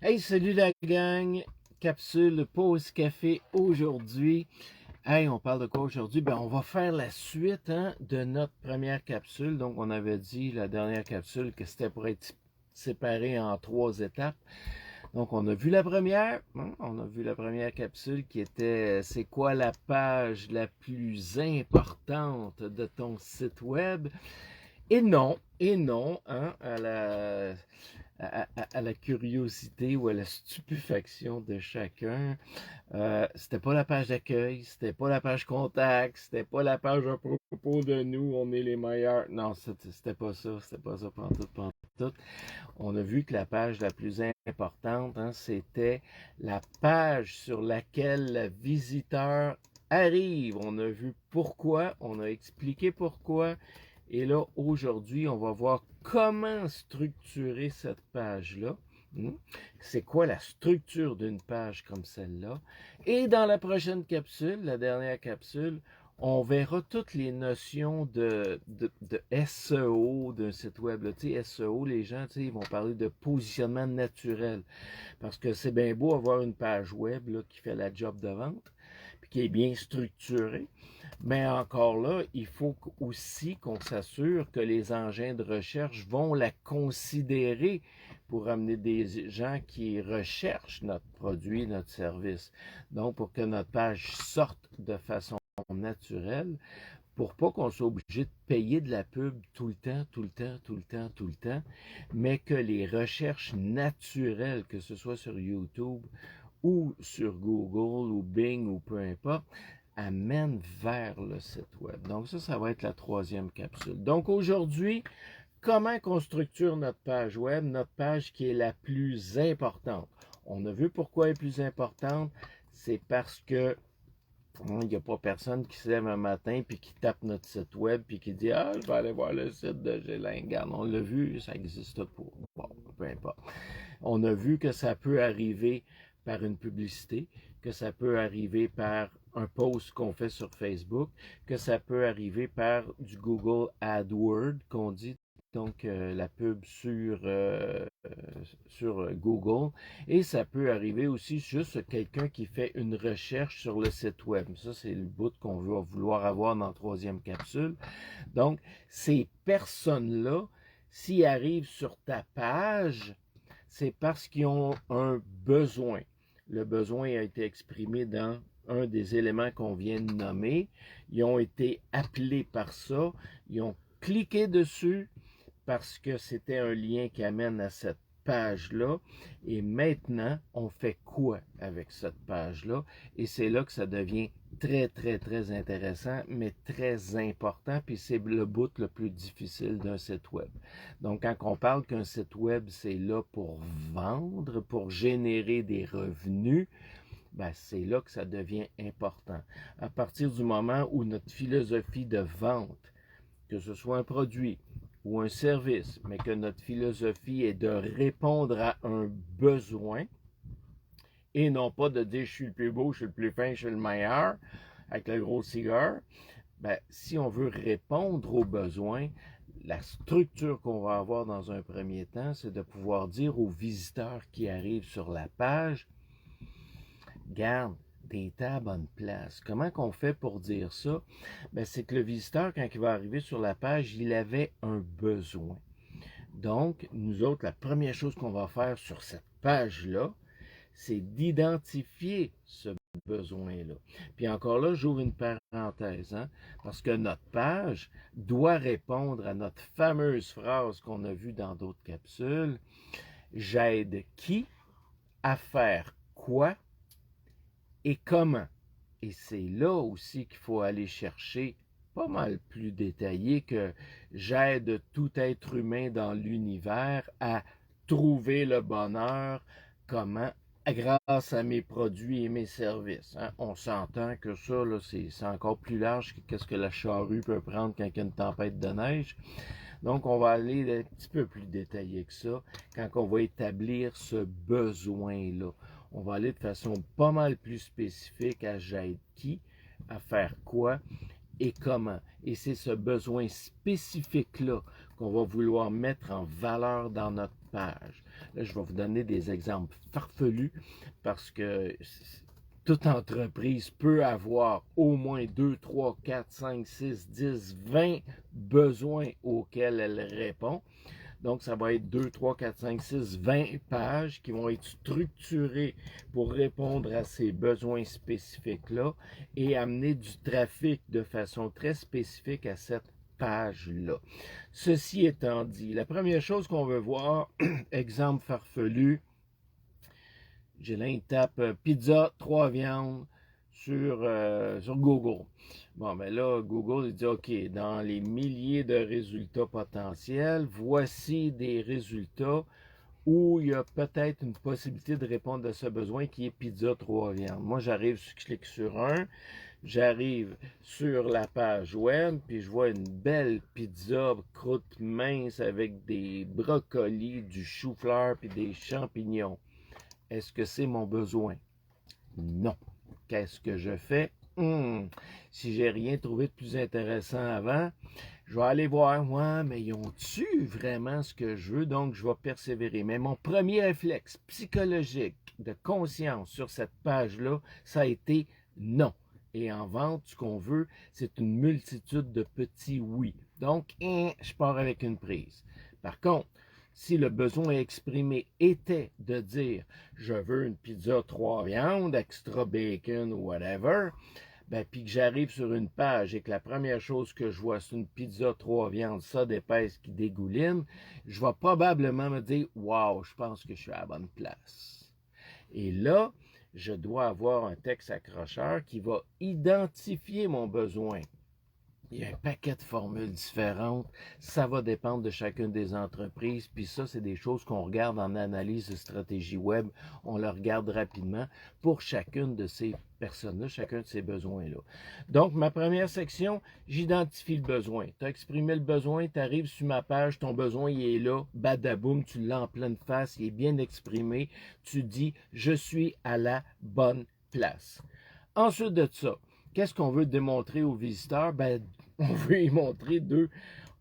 Hey, salut la gang! Capsule pause café aujourd'hui. Hey, on parle de quoi aujourd'hui? Ben, on va faire la suite de notre première capsule. Donc, on avait dit la dernière capsule que c'était pour être séparé en 3 étapes. Donc, on a vu la première. On a vu la première capsule qui était c'est quoi la page la plus importante de ton site web? Et non, à la curiosité ou à la stupéfaction de chacun. C'était pas la page d'accueil, c'était pas la page contact, c'était pas la page à propos de nous, on est les meilleurs. Non, c'était pas ça, pantoute, pantoute. On a vu que la page la plus importante, c'était la page sur laquelle le visiteur arrive. On a vu pourquoi, on a expliqué pourquoi. Et là, aujourd'hui, on va voir comment structurer cette page-là. C'est quoi la structure d'une page comme celle-là? Et dans la prochaine capsule, la dernière capsule, on verra toutes les notions de SEO d'un site web. Là. Tu sais, SEO, les gens, ils vont parler de positionnement naturel. Parce que c'est bien beau avoir une page web là, qui fait la job de vente, puis qui est bien structurée. Mais encore là, il faut aussi qu'on s'assure que les engins de recherche vont la considérer pour amener des gens qui recherchent notre produit, notre service. Donc, pour que notre page sorte de façon naturelle, pour pas qu'on soit obligé de payer de la pub tout le temps, tout le temps, tout le temps, tout le temps, mais que les recherches naturelles, que ce soit sur YouTube ou sur Google ou Bing ou peu importe, amène vers le site web. Donc ça va être la troisième capsule. Donc aujourd'hui, comment qu'on structure notre page web, notre page qui est la plus importante. On a vu pourquoi elle est plus importante, c'est parce que il n'y a pas personne qui se lève un matin puis qui tape notre site web puis qui dit ah je vais aller voir le site de Gélingarde. On l'a vu, ça n'existe pas. Bon, peu importe. On a vu que ça peut arriver par une publicité, que ça peut arriver par un post qu'on fait sur Facebook, que ça peut arriver par du Google AdWords qu'on dit, donc la pub sur Google, et ça peut arriver aussi juste quelqu'un qui fait une recherche sur le site web. Ça, c'est le bout qu'on va vouloir avoir dans la troisième capsule. Donc, ces personnes-là, s'ils arrivent sur ta page, c'est parce qu'ils ont un besoin. Le besoin a été exprimé dans un des éléments qu'on vient de nommer. Ils ont été appelés par ça. Ils ont cliqué dessus parce que c'était un lien qui amène à cette page-là. Et maintenant, on fait quoi avec cette page-là? Et c'est là que ça devient très, très, très intéressant, mais très important, puis c'est le bout le plus difficile d'un site web. Donc, quand on parle qu'un site web, c'est là pour vendre, pour générer des revenus, ben, c'est là que ça devient important. À partir du moment où notre philosophie de vente, que ce soit un produit ou un service, mais que notre philosophie est de répondre à un besoin et non pas de dire je suis le plus beau, je suis le plus fin, je suis le meilleur avec le gros cigare. Ben, si on veut répondre aux besoins, la structure qu'on va avoir dans un premier temps, c'est de pouvoir dire aux visiteurs qui arrivent sur la page, garde, t'es à la bonne place. Comment qu'on fait pour dire ça? Ben, c'est que le visiteur, quand il va arriver sur la page, il avait un besoin. Donc, nous autres, la première chose qu'on va faire sur cette page-là, c'est d'identifier ce besoin-là. Puis encore là, j'ouvre une parenthèse, parce que notre page doit répondre à notre fameuse phrase qu'on a vue dans d'autres capsules. J'aide qui à faire quoi et comment. Et c'est là aussi qu'il faut aller chercher pas mal plus détaillé que j'aide tout être humain dans l'univers à trouver le bonheur, comment, grâce à mes produits et mes services. On s'entend que ça, c'est encore plus large que ce que la charrue peut prendre quand il y a une tempête de neige. Donc, on va aller un petit peu plus détaillé que ça quand on va établir ce besoin-là. On va aller de façon pas mal plus spécifique à j'aide qui, à faire quoi et comment. Et c'est ce besoin spécifique-là qu'on va vouloir mettre en valeur dans notre page. Là, je vais vous donner des exemples farfelus parce que toute entreprise peut avoir au moins 2, 3, 4, 5, 6, 10, 20 besoins auxquels elle répond. Donc, ça va être 2, 3, 4, 5, 6, 20 pages qui vont être structurées pour répondre à ces besoins spécifiques-là et amener du trafic de façon très spécifique à cette page-là. Ceci étant dit, la première chose qu'on veut voir, exemple farfelu, j'ai là, il tape pizza, 3 viandes sur Google. Bon, ben là, Google, il dit, OK, dans les milliers de résultats potentiels, voici des résultats où il y a peut-être une possibilité de répondre à ce besoin qui est pizza 3 viandes. Moi, j'arrive, je clique sur un, j'arrive sur la page web, puis je vois une belle pizza croûte mince avec des brocolis, du chou-fleur, puis des champignons. Est-ce que c'est mon besoin? Non. Qu'est-ce que je fais? Si j'ai rien trouvé de plus intéressant avant, je vais aller voir, ouais, mais ils ont-tu vraiment ce que je veux? Donc, je vais persévérer. Mais mon premier réflexe psychologique de conscience sur cette page-là, ça a été non. Et en vente, ce qu'on veut, c'est une multitude de petits oui. Donc, je pars avec une prise. Par contre, si le besoin exprimé était de dire « je veux une pizza 3 viandes, extra bacon ou whatever », ben, puis que j'arrive sur une page et que la première chose que je vois, c'est une pizza 3 viandes, ça d'épaisse qui dégouline, je vais probablement me dire « wow, je pense que je suis à la bonne place ». Et là, je dois avoir un texte accrocheur qui va identifier mon besoin. Il y a un paquet de formules différentes. Ça va dépendre de chacune des entreprises. Puis ça, c'est des choses qu'on regarde en analyse de stratégie web. On le regarde rapidement pour chacune de ces personnes-là, chacun de ces besoins-là. Donc, ma première section, j'identifie le besoin. Tu as exprimé le besoin, tu arrives sur ma page, ton besoin, il est là, badaboum, tu l'as en pleine face, il est bien exprimé. Tu dis, je suis à la bonne place. Ensuite de ça, qu'est-ce qu'on veut démontrer aux visiteurs? Ben, on veut y montrer deux.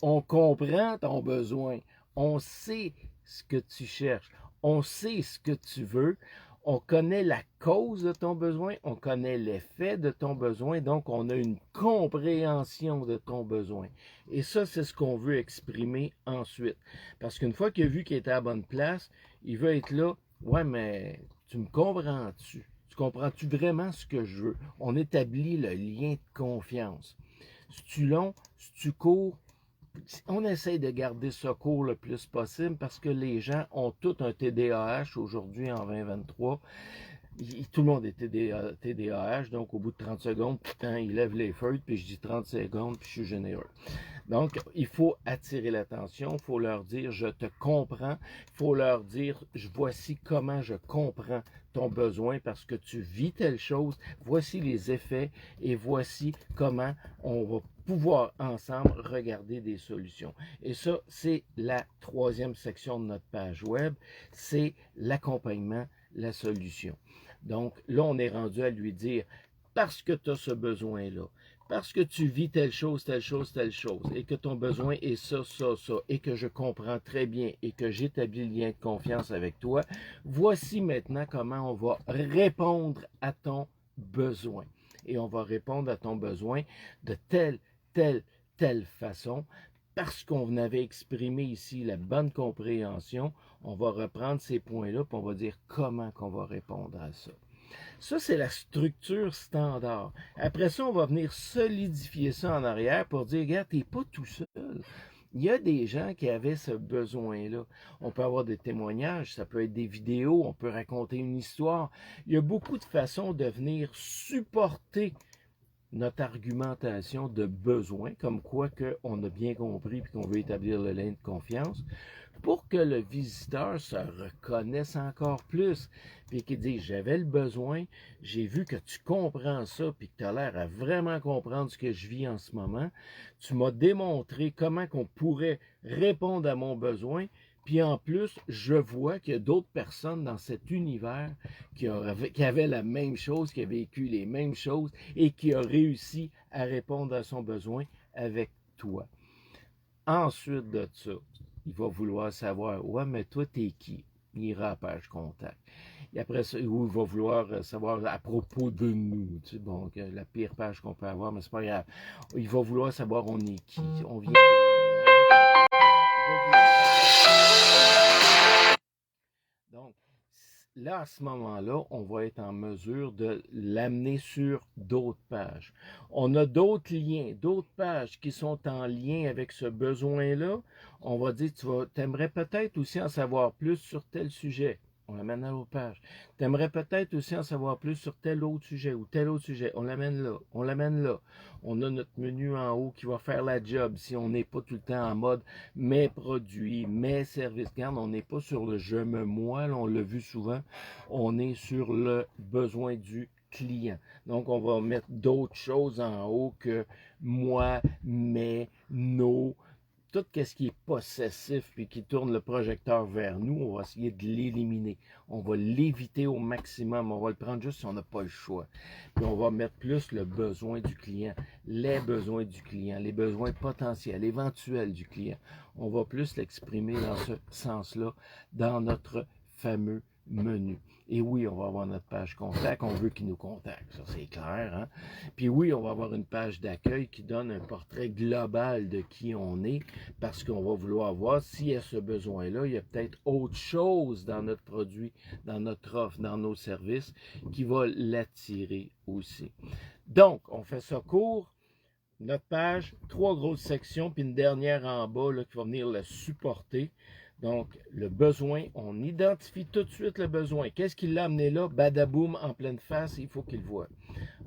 On comprend ton besoin. On sait ce que tu cherches. On sait ce que tu veux. On connaît la cause de ton besoin. On connaît l'effet de ton besoin. Donc, on a une compréhension de ton besoin. Et ça, c'est ce qu'on veut exprimer ensuite. Parce qu'une fois qu'il a vu qu'il était à la bonne place, il veut être là. Ouais, mais tu me comprends-tu? Comprends-tu vraiment ce que je veux? On établit le lien de confiance. Si tu long, si tu cours, on essaye de garder ce cours le plus possible parce que les gens ont tout un TDAH aujourd'hui en 2023. Tout le monde est TDAH, donc au bout de 30 secondes, putain, il lève les feuilles, puis je dis 30 secondes, puis je suis généreux. Donc, il faut attirer l'attention, il faut leur dire « je te comprends », il faut leur dire « voici comment je comprends ton besoin parce que tu vis telle chose, voici les effets et voici comment on va pouvoir ensemble regarder des solutions. » Et ça, c'est la troisième section de notre page web, c'est l'accompagnement, la solution. Donc là, on est rendu à lui dire, parce que tu as ce besoin-là, parce que tu vis telle chose, telle chose, telle chose, et que ton besoin est ça, ça, ça, et que je comprends très bien, et que j'établis le lien de confiance avec toi, voici maintenant comment on va répondre à ton besoin. Et on va répondre à ton besoin de telle façon, parce qu'on avait exprimé ici la bonne compréhension, on va reprendre ces points-là, puis on va dire comment qu'on va répondre à ça. Ça, c'est la structure standard. Après ça, on va venir solidifier ça en arrière pour dire, regarde, t'es pas tout seul. Il y a des gens qui avaient ce besoin-là. On peut avoir des témoignages, ça peut être des vidéos, on peut raconter une histoire. Il y a beaucoup de façons de venir supporter notre argumentation de besoin, comme quoi qu'on a bien compris et qu'on veut établir le lien de confiance, pour que le visiteur se reconnaisse encore plus, puis qu'il dise, j'avais le besoin, j'ai vu que tu comprends ça, puis que tu as l'air à vraiment comprendre ce que je vis en ce moment, tu m'as démontré comment qu'on pourrait répondre à mon besoin, puis en plus, je vois qu'il y a d'autres personnes dans cet univers qui avaient la même chose, qui ont vécu les mêmes choses et qui ont réussi à répondre à son besoin avec toi. Ensuite de ça, il va vouloir savoir, ouais, mais toi, t'es qui? il ira à la page contact. Et après ça, où il va vouloir savoir à propos de nous. Tu sais, bon, la pire page qu'on peut avoir, mais c'est pas grave. Il va vouloir savoir on est qui, on vient de... Donc, là, à ce moment-là, on va être en mesure de l'amener sur d'autres pages. On a d'autres liens, d'autres pages qui sont en lien avec ce besoin-là. On va dire, tu aimerais peut-être aussi en savoir plus sur tel sujet. On l'amène à l'autre page. Tu aimerais peut-être aussi en savoir plus sur tel autre sujet ou tel autre sujet. On l'amène là. On l'amène là. On a notre menu en haut qui va faire la job si on n'est pas tout le temps en mode mes produits, mes services. Regarde, on n'est pas sur le je me moi, là, on l'a vu souvent. On est sur le besoin du client. Donc, on va mettre d'autres choses en haut que moi, mes, nos. Tout ce qui est possessif puis qui tourne le projecteur vers nous, on va essayer de l'éliminer. On va l'éviter au maximum. On va le prendre juste si on n'a pas le choix. Puis on va mettre plus le besoin du client, les besoins du client, les besoins potentiels, éventuels du client. On va plus l'exprimer dans ce sens-là, dans notre fameux menu. Et oui, on va avoir notre page contact, on veut qu'il nous contacte, ça c'est clair. Hein? Puis oui, on va avoir une page d'accueil qui donne un portrait global de qui on est, parce qu'on va vouloir voir s'il y a ce besoin-là, il y a peut-être autre chose dans notre produit, dans notre offre, dans nos services, qui va l'attirer aussi. Donc, on fait ça court. Notre page, 3 grosses sections, puis une dernière en bas là, qui va venir le supporter. Donc, le besoin, on identifie tout de suite le besoin. Qu'est-ce qui l'a amené là? Badaboum, en pleine face, il faut qu'il le voie.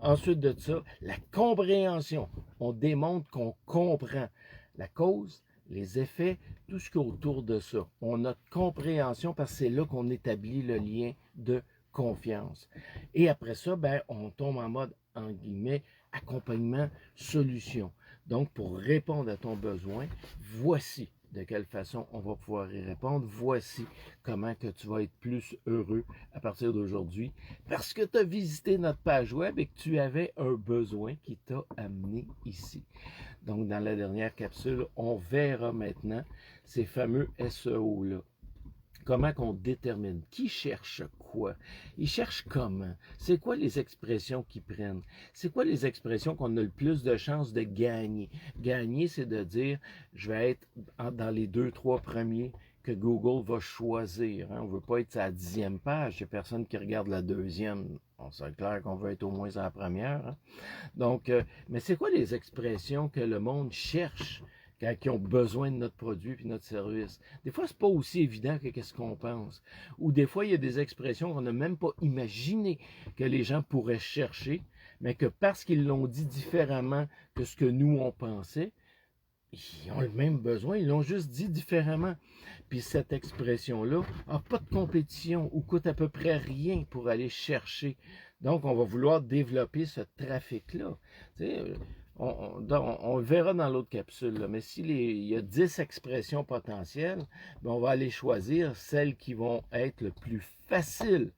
Ensuite de ça, la compréhension. On démontre qu'on comprend la cause, les effets, tout ce qui est autour de ça. On a compréhension parce que c'est là qu'on établit le lien de confiance. Et après ça, ben, on tombe en mode, en guillemets, accompagnement, solution. Donc, pour répondre à ton besoin, voici de quelle façon on va pouvoir y répondre. Voici comment que tu vas être plus heureux à partir d'aujourd'hui parce que tu as visité notre page web et que tu avais un besoin qui t'a amené ici. Donc, dans la dernière capsule, on verra maintenant ces fameux SEO-là. Comment qu'on détermine? Qui cherche quoi? Ils cherchent comment? C'est quoi les expressions qu'ils prennent? C'est quoi les expressions qu'on a le plus de chances de gagner? Gagner, c'est de dire, je vais être dans les 2-3 premiers que Google va choisir. Hein? On ne veut pas être à la 10e page. Il n'y a personne qui regarde la 2e. Bon, c'est clair qu'on veut être au moins à la première. Hein? Donc, mais c'est quoi les expressions que le monde cherche quand ils ont besoin de notre produit et notre service? Des fois, ce n'est pas aussi évident que ce qu'on pense. Ou des fois, il y a des expressions qu'on n'a même pas imaginé que les gens pourraient chercher, mais que parce qu'ils l'ont dit différemment que ce que nous, on pensait, ils ont le même besoin, ils l'ont juste dit différemment. Puis cette expression-là n'a pas de compétition ou coûte à peu près rien pour aller chercher. Donc, on va vouloir développer ce trafic-là. Tu sais, on le verra dans l'autre capsule, là, mais s'il y a 10 expressions potentielles, ben on va aller choisir celles qui vont être le plus faciles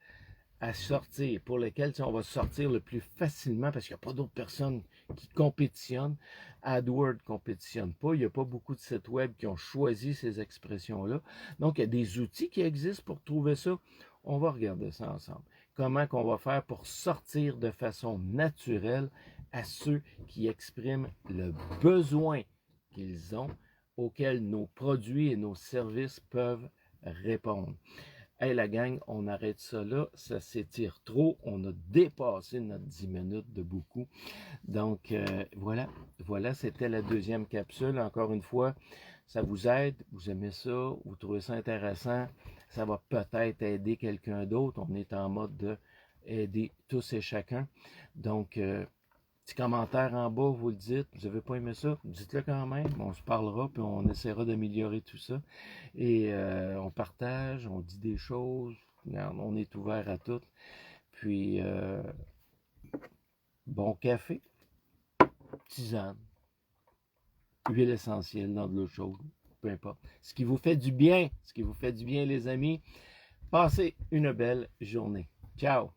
à sortir, pour lesquelles on va sortir le plus facilement parce qu'il n'y a pas d'autres personnes qui compétitionnent. AdWords ne compétitionne pas. Il n'y a pas beaucoup de sites web qui ont choisi ces expressions-là. Donc, il y a des outils qui existent pour trouver ça. On va regarder ça ensemble. Comment qu'on va faire pour sortir de façon naturelle à ceux qui expriment le besoin qu'ils ont, auquel nos produits et nos services peuvent répondre. Hey la gang, on arrête ça là, ça s'étire trop, on a dépassé notre 10 minutes de beaucoup. Donc voilà, c'était la deuxième capsule. Encore une fois, ça vous aide, vous aimez ça, vous trouvez ça intéressant, ça va peut-être aider quelqu'un d'autre. On est en mode de aider tous et chacun. Donc, petit commentaire en bas, vous le dites. Vous n'avez pas aimé ça? Dites-le quand même. On se parlera, puis on essaiera d'améliorer tout ça. Et on partage, on dit des choses. Regarde, on est ouvert à tout. Puis, bon café, tisane, huile essentielle dans de l'eau chaude, peu importe. Ce qui vous fait du bien, les amis. Passez une belle journée. Ciao!